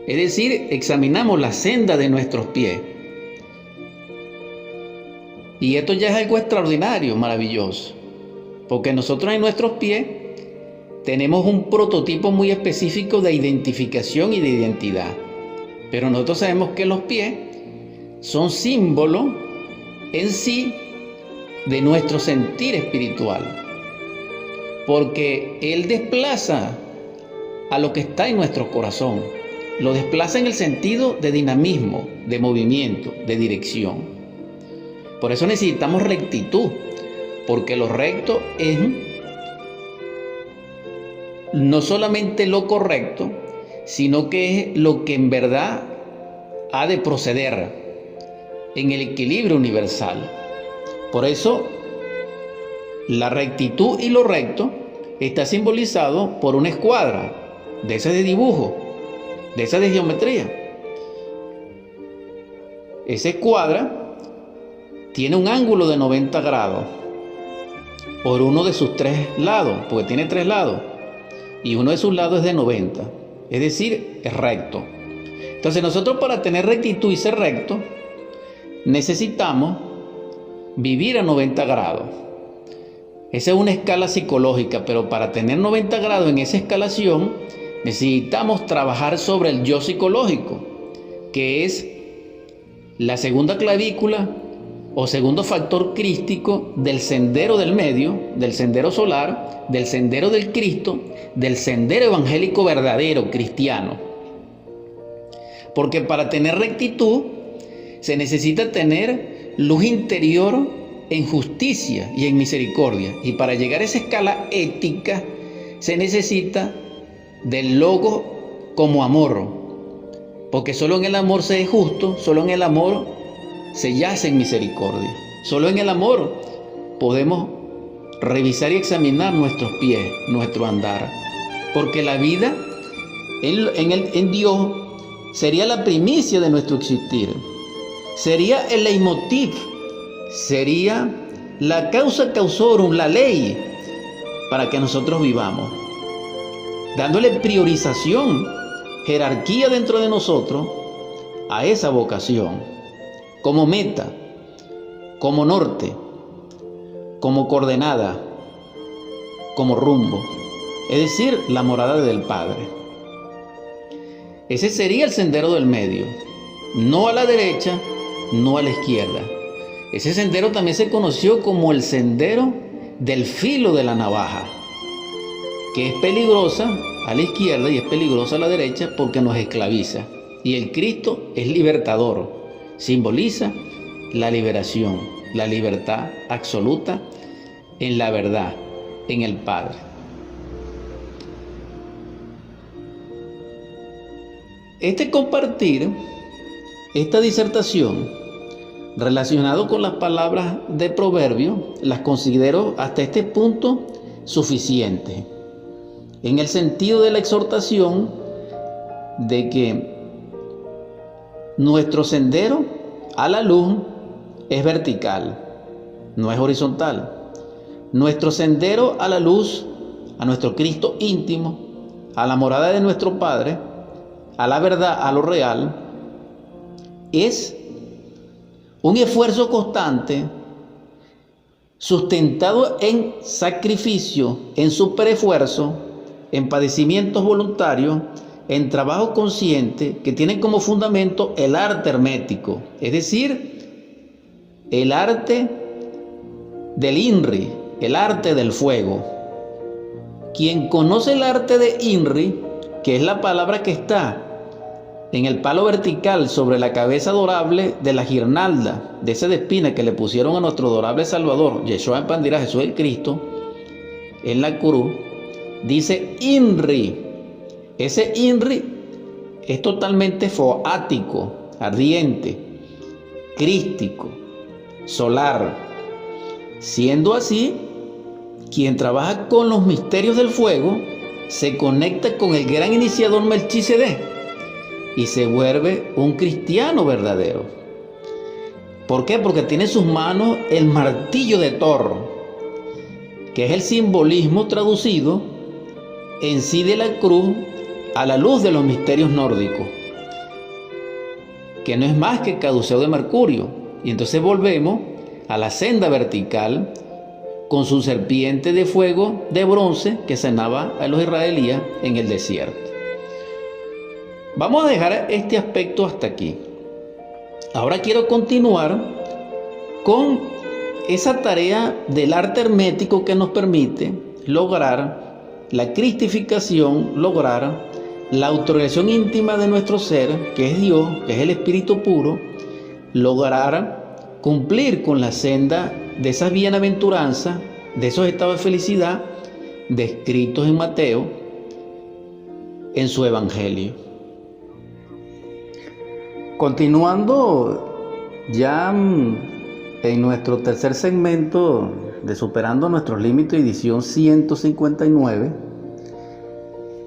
Es decir, examinamos la senda de nuestros pies. Y esto ya es algo extraordinario, maravilloso. Porque nosotros en nuestros pies tenemos un prototipo muy específico de identificación y de identidad. Pero nosotros sabemos que los pies son símbolo en sí de nuestro sentir espiritual. Porque Él desplaza a lo que está en nuestro corazón. Lo desplaza en el sentido de dinamismo, de movimiento, de dirección. Por eso necesitamos rectitud, porque lo recto es no solamente lo correcto, sino que es lo que en verdad ha de proceder en el equilibrio universal. Por eso, la rectitud y lo recto está simbolizado por una escuadra, de esa de dibujo, de esa de geometría. Esa escuadra tiene un ángulo de 90 grados por uno de sus 3 lados, porque tiene 3 lados, y uno de sus lados es de 90, es decir, es recto. Entonces nosotros, para tener rectitud y ser recto, necesitamos vivir a 90 grados. Esa es una escala psicológica, pero para tener 90 grados en esa escalación necesitamos trabajar sobre el yo psicológico, que es la segunda clavícula o segundo factor crístico del sendero del medio, del sendero solar, del sendero del Cristo, del sendero evangélico verdadero cristiano. Porque para tener rectitud se necesita tener luz interior en justicia y en misericordia. Y para llegar a esa escala ética se necesita del Logos como amor, porque solo en el amor se es justo, solo en el amor se yace en misericordia, solo en el amor podemos revisar y examinar nuestros pies, nuestro andar, porque la vida en Dios sería la primicia de nuestro existir, sería el leitmotiv, sería la causa causorum, la ley para que nosotros vivamos, dándole priorización, jerarquía dentro de nosotros a esa vocación, como meta, como norte, como coordenada, como rumbo, es decir, la morada del Padre. Ese sería el sendero del medio, no a la derecha, no a la izquierda. Ese sendero también se conoció como el sendero del filo de la navaja, que es peligrosa a la izquierda y es peligrosa a la derecha porque nos esclaviza. Y el Cristo es libertador, simboliza la liberación, la libertad absoluta en la verdad, en el Padre. Este compartir, esta disertación, relacionado con las palabras de Proverbio, las considero hasta este punto suficientes, en el sentido de la exhortación de que nuestro sendero a la luz es vertical, no es horizontal. Nuestro sendero a la luz, a nuestro Cristo íntimo, a la morada de nuestro Padre, a la verdad, a lo real, es un esfuerzo constante, sustentado en sacrificio, en superesfuerzo, en padecimientos voluntarios, en trabajo consciente, que tienen como fundamento el arte hermético, es decir, el arte del INRI, el arte del fuego. Quien conoce el arte de INRI, que es la palabra que está en el palo vertical sobre la cabeza adorable de la guirnalda, de esa de espina que le pusieron a nuestro adorable Salvador, Yeshua en Pandira, Jesús el Cristo, en la cruz, dice INRI. Ese INRI es totalmente foático, ardiente, crístico, solar. Siendo así, quien trabaja con los misterios del fuego se conecta con el gran iniciador Melquisedec y se vuelve un cristiano verdadero. ¿Por qué? Porque tiene en sus manos el martillo de Thor, que es el simbolismo traducido en sí de la cruz a la luz de los misterios nórdicos, que no es más que caduceo de Mercurio. Y entonces volvemos a la senda vertical con su serpiente de fuego de bronce que sanaba a los israelíes en el desierto. Vamos a dejar este aspecto hasta aquí. Ahora quiero continuar con esa tarea del arte hermético que nos permite lograr la cristificación, lograr la autorización íntima de nuestro ser, que es Dios, que es el Espíritu puro, lograr cumplir con la senda de esas bienaventuranzas, de esos estados de felicidad descritos en Mateo en su Evangelio. Continuando ya en nuestro tercer segmento de Superando Nuestros Límites, edición 159,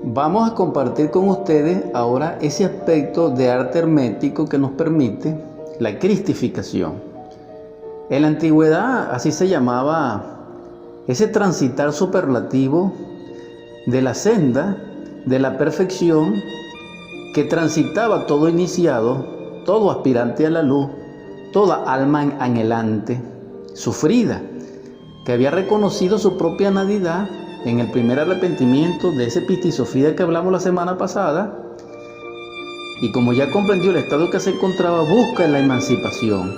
vamos a compartir con ustedes ahora ese aspecto de arte hermético que nos permite la cristificación. En la antigüedad así se llamaba ese transitar superlativo de la senda de la perfección que transitaba todo iniciado, todo aspirante a la luz, toda alma anhelante, sufrida, que había reconocido su propia nadiedad en el primer arrepentimiento de ese pistisofía que hablamos la semana pasada, y como ya comprendió el estado que se encontraba, busca la emancipación.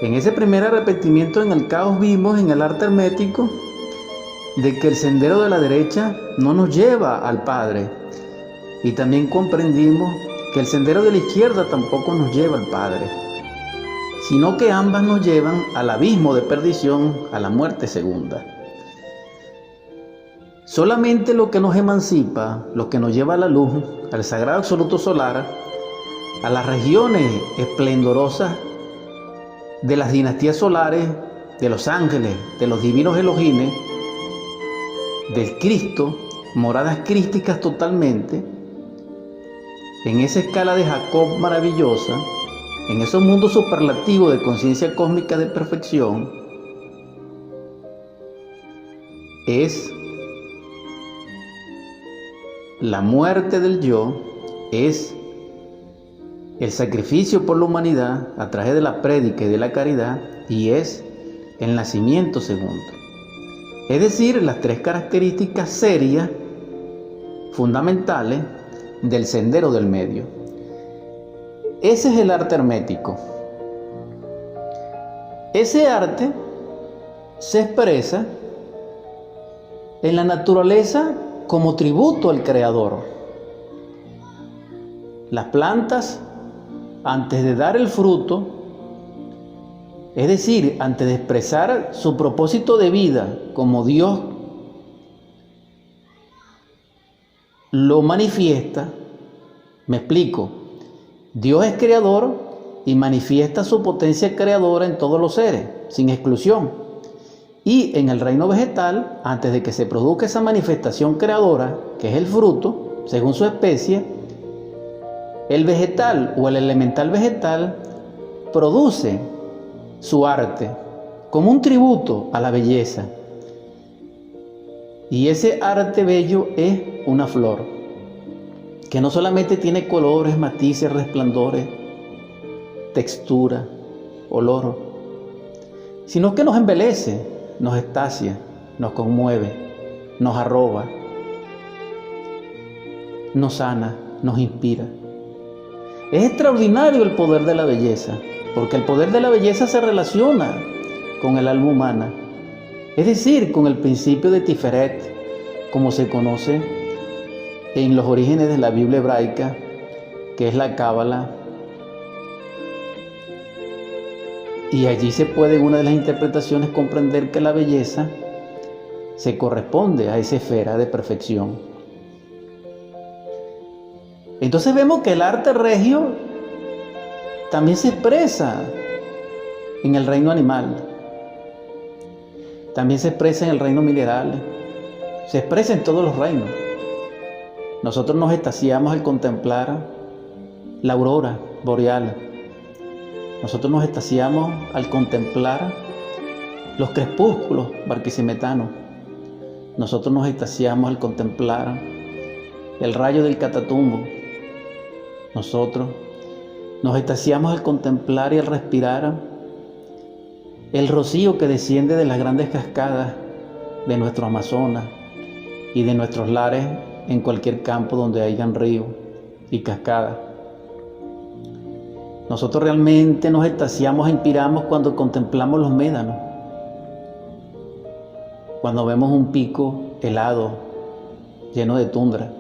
En ese primer arrepentimiento en el caos vimos en el arte hermético de que el sendero de la derecha no nos lleva al Padre, y también comprendimos que el sendero de la izquierda tampoco nos lleva al Padre, sino que ambas nos llevan al abismo de perdición, a la muerte segunda. Solamente lo que nos emancipa, lo que nos lleva a la luz, al sagrado absoluto solar, a las regiones esplendorosas de las dinastías solares, de los ángeles, de los divinos Elohines, del Cristo, moradas crísticas totalmente, en esa escala de Jacob maravillosa, en esos mundos superlativos de conciencia cósmica de perfección, es la muerte del yo, es el sacrificio por la humanidad a través de la prédica y de la caridad, y es el nacimiento segundo. Es decir, las tres características serias, fundamentales, del sendero del medio. Ese es el arte hermético. Ese arte se expresa en la naturaleza como tributo al Creador. Las plantas, antes de dar el fruto, es decir, antes de expresar su propósito de vida como Dios lo manifiesta, me explico, Dios es creador y manifiesta su potencia creadora en todos los seres, sin exclusión. Y en el reino vegetal, antes de que se produzca esa manifestación creadora, que es el fruto, según su especie, el vegetal o el elemental vegetal produce su arte como un tributo a la belleza. Y ese arte bello es una flor, que no solamente tiene colores, matices, resplandores, textura, olor, sino que nos embellece, nos extasia, nos conmueve, nos arroba, nos sana, nos inspira. Es extraordinario el poder de la belleza, porque el poder de la belleza se relaciona con el alma humana, es decir, con el principio de Tiferet, como se conoce en los orígenes de la Biblia hebraica, que es la Cábala. Y allí se puede, en una de las interpretaciones, comprender que la belleza se corresponde a esa esfera de perfección. Entonces vemos que el arte regio también se expresa en el reino animal, también se expresa en el reino mineral, se expresa en todos los reinos. Nosotros nos extasiamos al contemplar la aurora boreal. Nosotros nos extasiamos al contemplar los crepúsculos barquisimetanos. Nosotros nos extasiamos al contemplar el rayo del Catatumbo. Nosotros nos extasiamos al contemplar y al respirar el rocío que desciende de las grandes cascadas de nuestro Amazonas y de nuestros lares en cualquier campo donde hayan río y cascadas. Nosotros realmente nos extasiamos e inspiramos cuando contemplamos los médanos, cuando vemos un pico helado, lleno de tundra,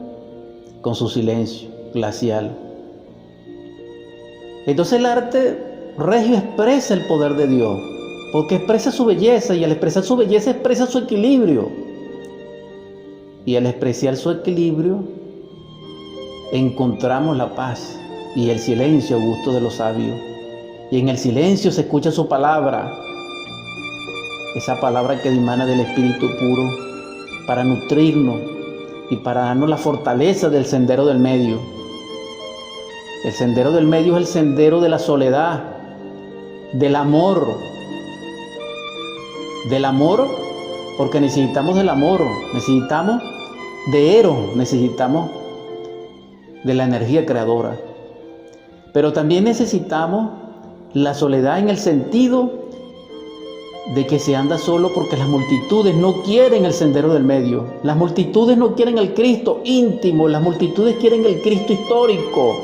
con su silencio glacial. Entonces el arte regio expresa el poder de Dios, porque expresa su belleza, y al expresar su belleza expresa su equilibrio. Y al expresar su equilibrio encontramos la paz y el silencio a gusto de los sabios. Y en el silencio se escucha su palabra, esa palabra que dimana del Espíritu puro para nutrirnos y para darnos la fortaleza del sendero del medio. El sendero del medio es el sendero de la soledad, del amor. Del amor, porque necesitamos del amor, necesitamos de Eros, necesitamos de la energía creadora. Pero también necesitamos la soledad en el sentido de que se anda solo porque las multitudes no quieren el sendero del medio. Las multitudes no quieren el Cristo íntimo, las multitudes quieren el Cristo histórico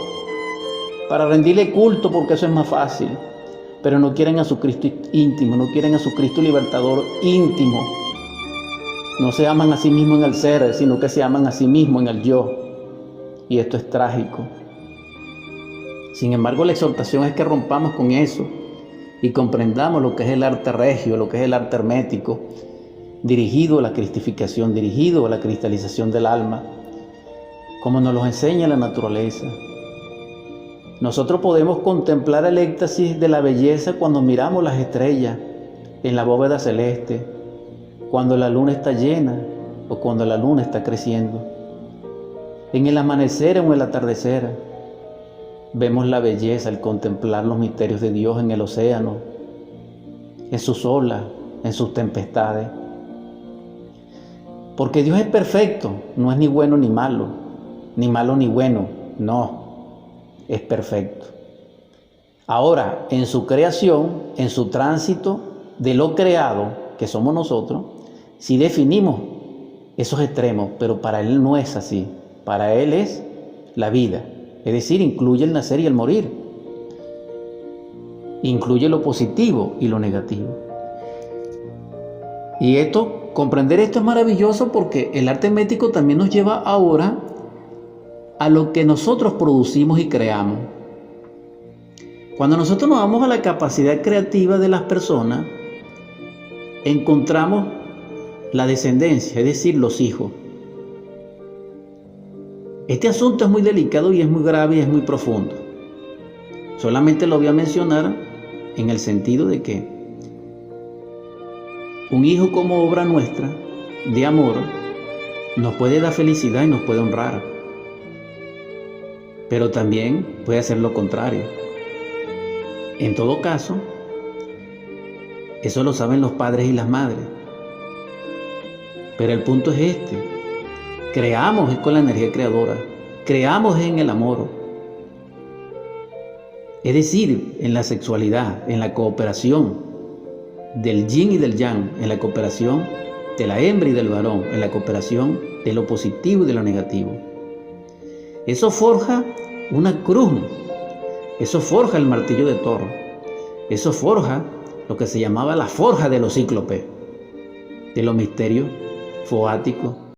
para rendirle culto, porque eso es más fácil. Pero no quieren a su Cristo íntimo, no quieren a su Cristo libertador íntimo. No se aman a sí mismos en el ser, sino que se aman a sí mismos en el yo. Y esto es trágico. Sin embargo, la exhortación es que rompamos con eso y comprendamos lo que es el arte regio, lo que es el arte hermético, dirigido a la cristificación, dirigido a la cristalización del alma, como nos lo enseña la naturaleza. Nosotros podemos contemplar el éxtasis de la belleza cuando miramos las estrellas en la bóveda celeste, cuando la luna está llena o cuando la luna está creciendo. En el amanecer o en el atardecer vemos la belleza al contemplar los misterios de Dios en el océano, en sus olas, en sus tempestades. Porque Dios es perfecto, no es ni bueno ni malo ni bueno, no. Es perfecto. Ahora, en su creación, en su tránsito de lo creado, que somos nosotros, sí definimos esos extremos, pero para Él no es así. Para Él es la vida, es decir, incluye el nacer y el morir. Incluye lo positivo y lo negativo. Y comprender esto es maravilloso, porque el arte hermético también nos lleva ahora a lo que nosotros producimos y creamos. Cuando nosotros nos vamos a la capacidad creativa de las personas, encontramos la descendencia, es decir, los hijos. Este asunto es muy delicado y es muy grave y es muy profundo. Solamente lo voy a mencionar en el sentido de que un hijo como obra nuestra de amor nos puede dar felicidad y nos puede honrar. Pero también puede hacer lo contrario. En todo caso, eso lo saben los padres y las madres. Pero el punto es este: creamos con la energía creadora, creamos en el amor. Es decir, en la sexualidad, en la cooperación del yin y del yang, en la cooperación de la hembra y del varón, en la cooperación de lo positivo y de lo negativo. Eso forja una cruz, eso forja el martillo de Thor, eso forja lo que se llamaba la forja de los cíclopes, de los misterios foáticos